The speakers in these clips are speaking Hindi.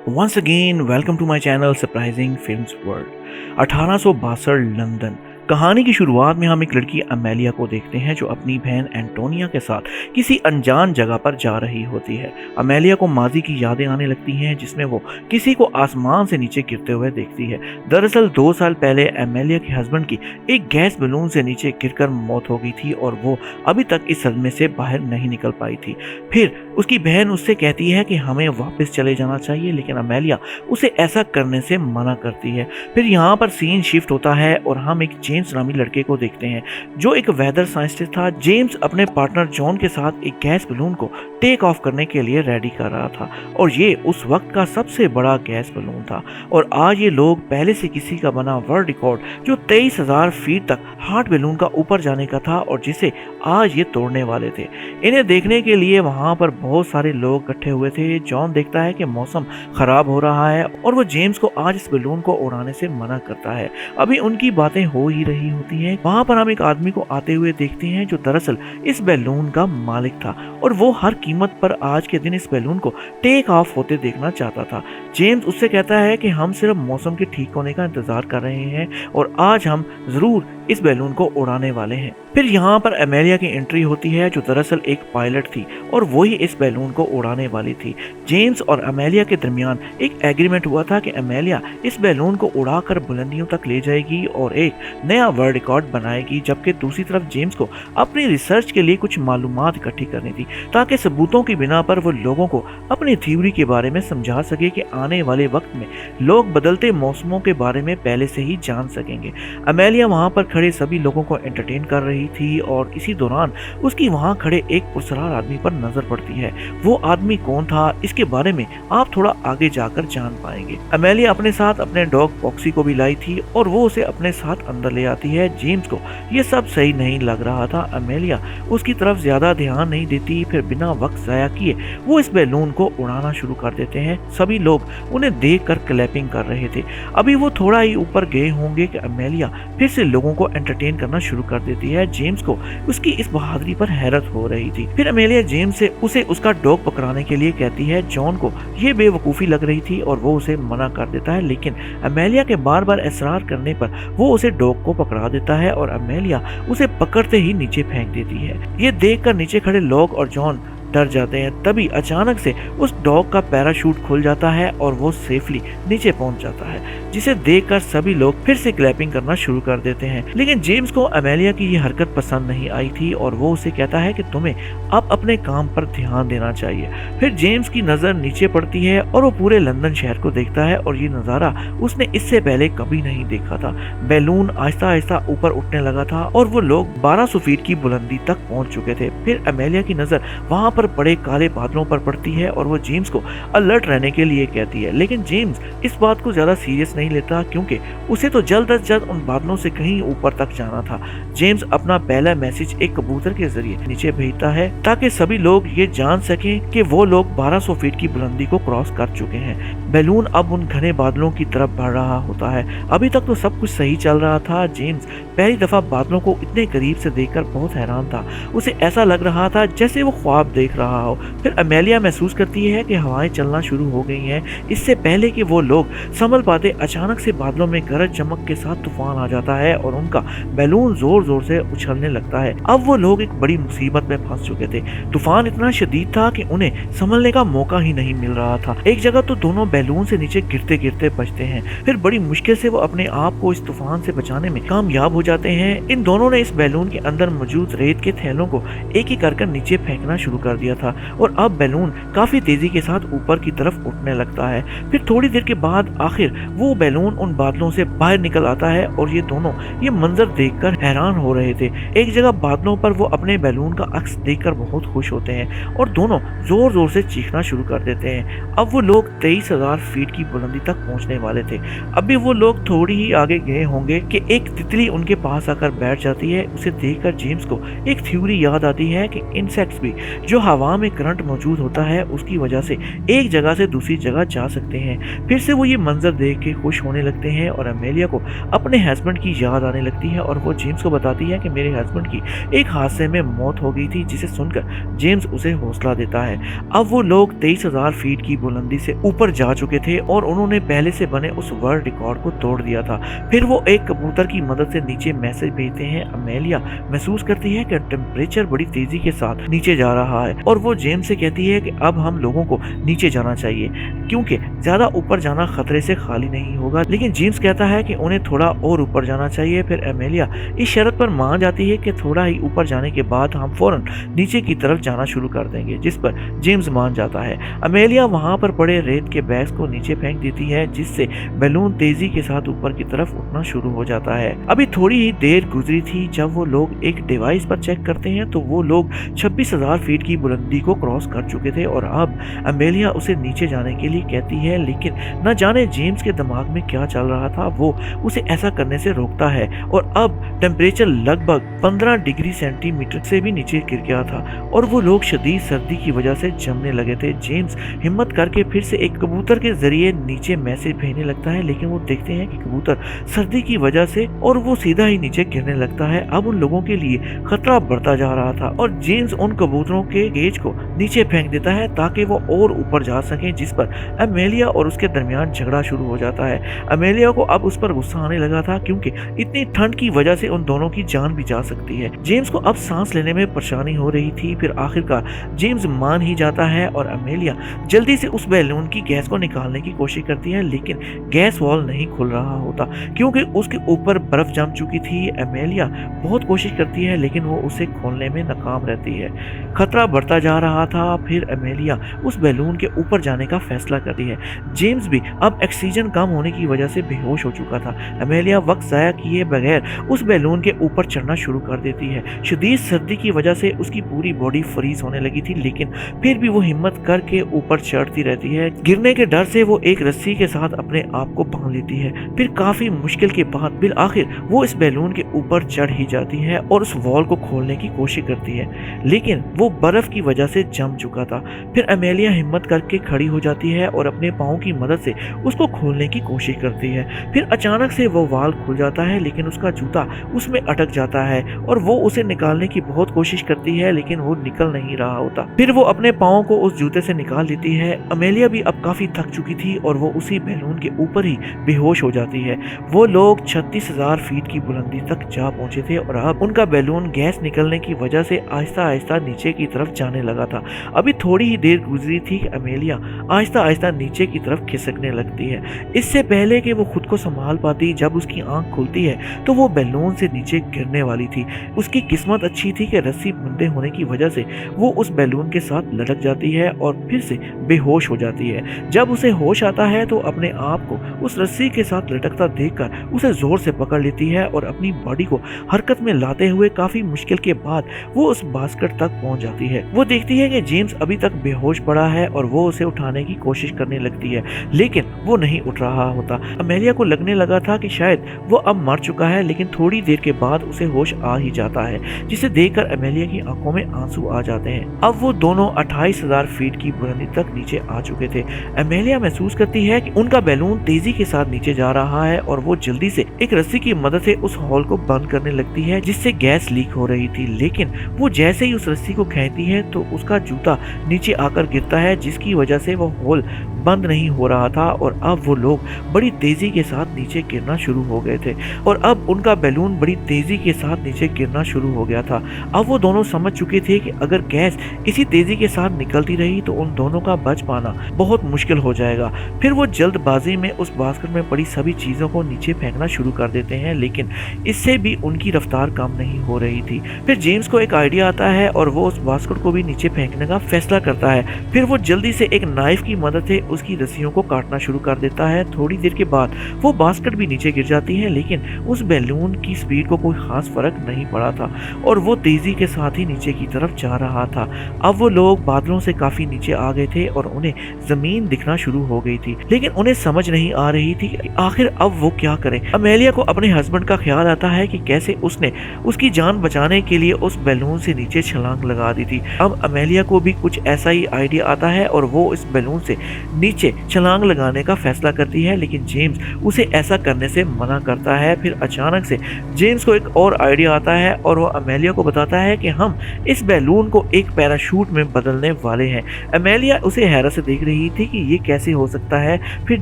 Once again, welcome to my channel Surprising Films World। 1862 London. कहानी की शुरुआत में हम एक लड़की अमेलिया को देखते हैं जो अपनी बहन एंटोनिया के साथ किसी अनजान जगह पर जा रही होती है। अमेलिया को माजी की यादें आने लगती हैं जिसमें वो किसी को आसमान से नीचे गिरते हुए देखती है। दरअसल 2 साल पहले अमेलिया के हस्बैंड की एक गैस बलून से नीचे गिरकर मौत हो गई थी और वो अभी तक इस सदमे से बाहर नहीं निकल पाई थी। फिर उसकी बहन उससे कहती है कि हमें वापस चले जाना चाहिए, लेकिन अमेलिया उसे ऐसा करने से मना करती है। फिर यहाँ पर सीन शिफ्ट होता है और हम एक जेम्स नामी लड़के को देखते हैं जो एक वेदर साइंटिस्ट था। जेम्स अपने पार्टनर जॉन के साथ एक गैस बलून को टेक ऑफ करने के लिए रेडी कर रहा था और ये उस वक्त का सबसे बड़ा गैस बलून था। और आज ये लोग पहले से किसी का बना वर्ल्ड रिकॉर्ड जो 23,000 फीट तक हॉट बलून का ऊपर जाने का था और जिसे आज ये तोड़ने वाले थे। इन्हें देखने के लिए वहां पर बहुत सारे लोग इकट्ठे हुए थे। जॉन देखता है कि मौसम खराब हो रहा है और वो जेम्स को आज इस बलून को उड़ाने से मना करता है। अभी उनकी बातें हो ही रही होती हैं। वहां पर हम एक आदमी को आते हुए देखते हैं जो दरअसल इस बैलून का मालिक था और वो हर कीमत पर आज के दिन इस बैलून को टेक ऑफ होते देखना चाहता था। जेम्स उससे कहता है कि हम सिर्फ मौसम के ठीक होने का इंतजार कर रहे हैं और आज हम जरूर इस बैलून को उड़ाने वाले हैं। फिर यहाँ पर अमेलिया की एंट्री होती है जो दरअसल एक पायलट थी और वही इस बैलून को उड़ाने वाली थी। जेम्स और अमेलिया के दरमियान एक एग्रीमेंट हुआ था कि अमेलिया इस बैलून को उड़ाकर बुलंदियों तक ले जाएगी और एक नया वर्ल्ड रिकॉर्ड बनाएगी, जबकि दूसरी तरफ जेम्स को अपनी रिसर्च के लिए कुछ मालूमात इकट्ठी करनी थी ताकि सबूतों की बिना पर वो लोगों को अपनी थ्योरी के बारे में समझा सके कि आने वाले वक्त में लोग बदलते मौसमों के बारे में पहले से ही जान सकेंगे। अमेलिया वहां पर खड़े सभी लोगों को एंटरटेन कर रही थी और इसी दौरान उसकी वहां खड़े एक पुरस्कार आदमी पर नजर पड़ती है। वो आदमी कौन था इसके बारे में आप थोड़ा आगे जाकर जान पाएंगे। अमेलिया अपने साथ अपने डॉग पॉक्सी को भी लाई थी और वो उसे अपने साथ अंदर ले आती है। जेम्स को ये सब सही नहीं लग रहा था। अमेलिया उसकी तरफ ज्यादा ध्यान नहीं देती। फिर बिना वक्त जाया किए वो इस बैलून को उड़ाना शुरू कर देते हैं। सभी लोग उन्हें देख कर क्लैपिंग कर रहे थे। अभी वो थोड़ा ही ऊपर गए होंगे कि अमेलिया फिर से लोगों को एंटरटेन करना शुरू कर देती है। जेम्स को उसकी इस बहादुरी पर हैरत हो रही थी। फिर अमेलिया जेम्स से उसे उसका डॉग पकड़ाने के लिए कहती है। जॉन को ये बेवकूफ़ी लग रही थी और वो उसे मना कर देता है, लेकिन अमेलिया के बार बार इसरार करने पर वो उसे डॉग को पकड़ा देता है और अमेलिया उसे पकड़ते ही नीचे फेंक देती है। ये देखकर नीचे खड़े लोग और जॉन डर जाते हैं। तभी अचानक से उस डॉग का पैराशूट खुल जाता है और वो सेफली नीचे पहुंच जाता है, जिसे देखकर सभी लोग फिर से क्लैपिंग करना शुरू कर देते हैं। लेकिन जेम्स को अमेलिया की ये हरकत पसंद नहीं आई थी और वो उसे कहता है कि तुम्हें अब अपने काम पर ध्यान देना चाहिए। फिर जेम्स की नजर नीचे पड़ती है और वो पूरे लंदन शहर को देखता है और ये नजारा उसने इससे पहले कभी नहीं देखा था। बैलून आहिस्ता आहिस्ता ऊपर उठने लगा था और वो लोग 1200 फीट की बुलंदी तक पहुंच चुके थे। फिर अमेलिया की नजर वहां पर बड़े काले बादलों पर पड़ती है और वो जेम्स को अलर्ट रहने के लिए कहती है, लेकिन जेम्स इस बात को ज्यादा सीरियस नहीं लेता क्योंकि उसे तो जल्द अज जल्द उन बादलों से कहीं ऊपर तक जाना था। जेम्स अपना पहला मैसेज एक कबूतर के जरिए नीचे भेजता है ताकि सभी लोग ये जान सकें कि वो लोग 1200 फीट की बुलंदी को क्रॉस कर चुके हैं। बैलून अब उन घने बादलों की तरफ बढ़ रहा होता है। अभी तक तो सब कुछ सही चल रहा था। जेम्स पहली दफा बादलों को इतने करीब से देखकर बहुत हैरान था। उसे ऐसा लग रहा था जैसे वो ख्वाब देख रहा हो। फिर अमेलिया महसूस करती है कि हवाएं चलना शुरू हो गई हैं। इससे पहले कि वो लोग संभल पाते अचानक से बादलों में गरज चमक के साथ तूफान आ जाता है और उनका बैलून जोर जोर से उछलने लगता है। अब वो लोग एक बड़ी मुसीबत में फंस चुके थे। तूफान इतना शदीद था कि उन्हें संभलने का मौका ही नहीं मिल रहा था। एक जगह तो दोनों बैलून से नीचे गिरते गिरते बचते हैं। फिर बड़ी मुश्किल से वो अपने आप को इस तूफान से बचाने में कामयाब हो जाते हैं। इन दोनों ने इस बैलून के अंदर मौजूद रेत के थैलों को एक एक कर नीचे फेंकना शुरू कर दिया था और अब बैलून काफी तेजी के साथ ऊपर की तरफ उठने लगता है। फिर थोड़ी देर के बाद आखिर वो बैलून उन बादलों से बाहर निकल आता है और ये दोनों ये मंजर देखकर हैरान हो रहे थे। एक जगह बादलों पर वो अपने बैलून का अक्स देखकर बहुत खुश होते हैं और दोनों जोर जोर से चीखना शुरू कर देते हैं। अब वो लोग 23,000 फीट की बुलंदी तक पहुंचने वाले थे। अभी वो लोग थोड़ी ही आगे गए होंगे कि एक तितली उनके पास आकर बैठ जाती है। उसे देखकर जेम्स को एक थ्योरी याद आती है कि इंसेक्ट्स भी जो हवा में करंट मौजूद होता है उसकी वजह से एक जगह से दूसरी जगह जा सकते हैं। फिर से वो ये मंजर देख के खुश होने लगते हैं और अमेलिया को अपने हस्बैंड की याद आने लगती है और वो जेम्स को बताती है कि मेरे हस्बैंड की एक हादसे में मौत हो गई थी, जिसे सुनकर जेम्स उसे हौसला देता है। अब वो लोग 23,000 फीट की बुलंदी से ऊपर जा चुके थे और उन्होंने पहले से बने उस वर्ल्ड रिकॉर्ड को तोड़ दिया था। फिर वो एक कबूतर की मदद से नीचे मैसेज भेजते हैं। अमेलिया महसूस करती है कि टेम्परेचर बड़ी तेजी के साथ नीचे जा रहा है और वो जेम्स से कहती है कि अब हम लोगों को नीचे जाना चाहिए क्योंकि ज्यादा ऊपर जाना खतरे से खाली नहीं होगा। लेकिन जेम्स कहता है कि उन्हें थोड़ा और ऊपर जाना चाहिए। फिर अमेलिया इस शर्त पर मान जाती है कि थोड़ा ही ऊपर जाने के बाद हम फौरन नीचे की तरफ जाना शुरू कर देंगे, जिस पर जेम्स मान जाता है। अमेलिया वहां पर पड़े रेत के बैग्स को नीचे फेंक देती है, जिससे बैलून तेजी के साथ ऊपर की तरफ उठना शुरू हो जाता है। अभी थोड़ी ही देर गुजरी थी जब वो लोग एक डिवाइस पर चेक करते हैं तो वो लोग 26,000 फीट की बुलंदी को क्रॉस कर चुके थे और अब अमेलिया उसे नीचे जाने के लिए कहती है, लेकिन न जाने जेम्स के दिमाग में क्या चल रहा था, वो उसे ऐसा करने से रोकता है और अब टेम्परेचर लगभग 15 डिग्री सेंटीमीटर से भी नीचे गिर गया था और वो लोग शदीद सर्दी की वजह से जमने लगे थे। जेम्स हिम्मत करके फिर से एक कबूतर के जरिए नीचे मैसेज भेजने लगता है, लेकिन वो देखते हैं कि कबूतर सर्दी की वजह से और वो सीधा ही नीचे गिरने लगता है। अब उन लोगों के लिए खतरा बढ़ता जा रहा था और जेम्स उन कबूतरों के केज को नीचे फेंक देता है ताकि वो और ऊपर जा सके, जिस पर अमेलिया और उसके दरमियान झगड़ा शुरू हो जाता है। अमेलिया को अब उस पर गुस्सा आने लगा था क्योंकि इतनी ठंड की वजह से उन दोनों की जान भी जा सकती है। जेम्स को अब सांस लेने में परेशानी हो रही थी। फिर आखिरकार जेम्स मान ही जाता है और अमेलिया जल्दी से उस बैलून की गैस को निकालने की कोशिश करती है, लेकिन गैस वॉल नहीं खुल रहा होता क्योंकि उसके ऊपर बर्फ जम चुकी थी। अमेलिया बहुत कोशिश करती है लेकिन वो उसे खोलने में नाकाम रहती है। खतरा बढ़ता जा रहा था। फिर अमेलिया उस बैलून के ऊपर जाने का फैसला करती है। जेम्स भी अब ऑक्सीजन कम होने की वजह से बेहोश हो चुका था। अमेलिया वक्त जाया किए बगैर उस बैलून के ऊपर चढ़ना शुरू कर देती है। शदीद सर्दी की वजह से उसकी पूरी बॉडी फ्रीज होने लगी थी, लेकिन फिर भी वो हिम्मत करके ऊपर चढ़ती रहती है। गिरने के डर से वो एक रस्सी के साथ अपने आप को बांध लेती है। फिर काफी मुश्किल के बाद बिल आखिर वो इस बैलून के ऊपर चढ़ ही जाती है और उस वॉल को खोलने की कोशिश करती है, लेकिन वो बर्फ की वजह से जम चुका था। फिर अमेलिया हिम्मत करके खड़ी हो जाती है और अपने पाँव की मदद से उसको खोलने की कोशिश करती है। फिर अचानक से वो वाल खुल जाता है, लेकिन उसका जूता उसमें अटक जाता है और वो उसे निकालने की बहुत कोशिश करती है, लेकिन वो निकल नहीं रहा होता। फिर वो अपने पाँव को उस जूते से निकाल लेती है। अमेलिया भी अब काफी थक चुकी थी और वो उसी बैलून के ऊपर ही बेहोश हो जाती है। वो लोग 36,000 फीट की बुलंदी तक जा पहुंचे थे और अब उनका बैलून गैस निकलने की वजह से आहिस्ता आहिस्ता नीचे की तरफ जाने लगा था। अभी थोड़ी ही देर गुजरी थी कि अमेलिया आहिस्ता आहिस्ता नीचे की तरफ खिसकने लगती है। इससे पहले कि वो खुद को संभाल पाती, जब उसकी आंख खुलती है तो वो बैलून से नीचे गिरने वाली थी। उसकी किस्मत अच्छी थी कि रस्सी बंधे होने की वजह से वो उस बैलून के साथ लटक जाती है और फिर से बेहोश हो जाती है। जब उसे होश आता है तो अपने आप को उस रस्सी के साथ लटकता देखकर उसे जोर से पकड़ लेती है और अपनी बॉडी को हरकत में लाते हुए काफी मुश्किल के बाद वो उस बास्केट तक पहुंच जाती है। वो देखती है कि जेम्स अभी तक बेहोश पड़ा है और वो उसे उठाने की कोशिश करने लगती है, लेकिन वो नहीं उठ रहा होता। अमेलिया को लगने लगा था कि शायद वो अब मर चुका है, लेकिन थोड़ी देर के बाद उसे होश आ ही जाता है, जिसे देखकर अमेलिया की आंखों में आंसू आ जाते हैं। अब वो दोनों 28,000 फीट की बुलंदी तक नीचे आ चुके थे। अमेलिया महसूस करती है कि उनका बैलून तेजी के साथ नीचे जा रहा है और वो जल्दी से एक रस्सी की मदद से उस हॉल को बंद करने लगती है, जिससे गैस लीक हो रही थी। लेकिन वो जैसे ही उस रस्सी को खींचती है तो उसका जूता नीचे आकर गिरता है, जिसकी वजह से वो हॉल बंद नहीं हो रहा था और अब वो लोग बड़ी तेजी के साथ नीचे गिरना शुरू हो गए थे और अब उनका बैलून बड़ी तेजी के साथ नीचे गिरना शुरू हो गया था। अब वो दोनों समझ चुके थे कि अगर गैस इसी तेजी के साथ निकलती रही तो उन दोनों का बच पाना बहुत मुश्किल हो जाएगा। फिर वो जल्दबाजी में उस बास्केट में पड़ी सभी चीजों को नीचे फेंकना शुरू कर देते हैं, लेकिन इससे भी उनकी रफ्तार कम नहीं हो रही थी। फिर जेम्स को एक आइडिया आता है और वो उस बास्केट को भी नीचे फेंकने का फैसला करता है। फिर वो जल्दी से एक नाइफ की मदद से उसकी रस्सियों को काटना शुरू कर देता है। थोड़ी देर के बाद वो बास्केट भी नीचे गिर जाती है, लेकिन उस बैलून की स्पीड को कोई खास फर्क नहीं पड़ा था और वो तेजी के साथ ही नीचे की तरफ जा रहा था। अब वो लोग बादलों से काफी नीचे आ गए थे और उन्हें जमीन दिखना शुरू हो गई थी, लेकिन उन्हें समझ नहीं आ रही थी कि आखिर अब वो क्या करें। अमेलिया को अपने हस्बैंड का ख्याल आता है कि कैसे उसने उसकी जान बचाने के लिए उस बैलून से नीचे छलांग लगा दी थी। अब अमेलिया को भी कुछ ऐसा ही आइडिया आता है और वो इस बैलून से नीचे छलांग लगाने का फैसला करती है, लेकिन जेम्स उसे ऐसा करने से मना करता है। फिर अचानक से जेम्स को एक और आइडिया आता है और वो अमेलिया को बताता है कि हम इस बैलून को एक पैराशूट में बदलने वाले हैं। अमेलिया उसे हैरत से देख रही थी कि ये कैसे हो सकता है। फिर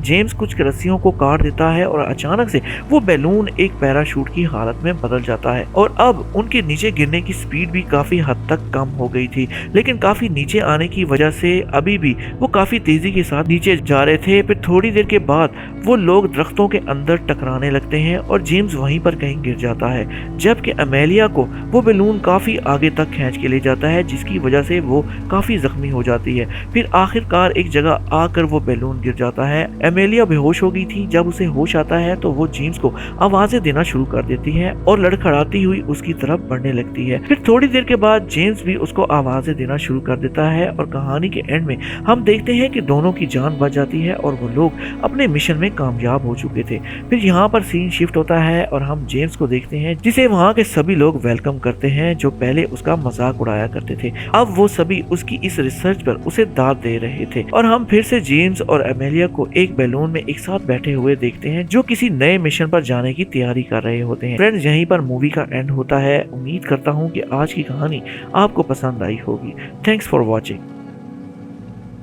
जेम्स कुछ रस्सियों को काट देता है और अचानक से वो बैलून एक पैराशूट की हालत में बदल जाता है और अब उनके नीचे गिरने की स्पीड भी काफी हद तक कम हो गई थी, लेकिन काफी नीचे आने की वजह से अभी भी वो काफी तेजी के साथ नीचे जा रहे थे। फिर थोड़ी देर के बाद वो लोग दरख्तों के अंदर टकराने लगते हैं और जेम्स वहीं पर कहीं गिर जाता है, जबकि अमेलिया को वो बैलून काफी आगे तक खींच के ले जाता है, जिसकी वजह से वो काफी जख्मी हो जाती है। फिर आखिरकार एक जगह आकर वो बैलून गिर जाता है। अमेलिया बेहोश हो गई थी। जब उसे होश आता है तो वो जेम्स को आवाजें देना शुरू कर देती है और लड़खड़ाती हुई उसकी तरफ बढ़ने लगती है। फिर थोड़ी देर के बाद जेम्स भी उसको आवाजें देना शुरू कर देता है और कहानी के एंड में हम देखते हैं कि दोनों की जान बच जाती है और वो लोग अपने मिशन में कामयाब हो चुके थे। फिर यहाँ पर सीन शिफ्ट होता है और हम जेम्स को देखते हैं, जिसे वहाँ के सभी लोग वेलकम करते हैं जो पहले उसका मजाक उड़ाया करते थे। अब वो सभी उसकी इस रिसर्च पर उसे दाद दे रहे थे और हम फिर से जेम्स और अमेलिया को एक बैलून में एक साथ बैठे हुए देखते हैं जो किसी नए मिशन पर जाने की तैयारी कर रहे होते हैं। फ्रेंड्स, यहीं पर मूवी का एंड होता है। उम्मीद करता हूँ कि आज की कहानी आपको पसंद आई होगी। Thanks for watching.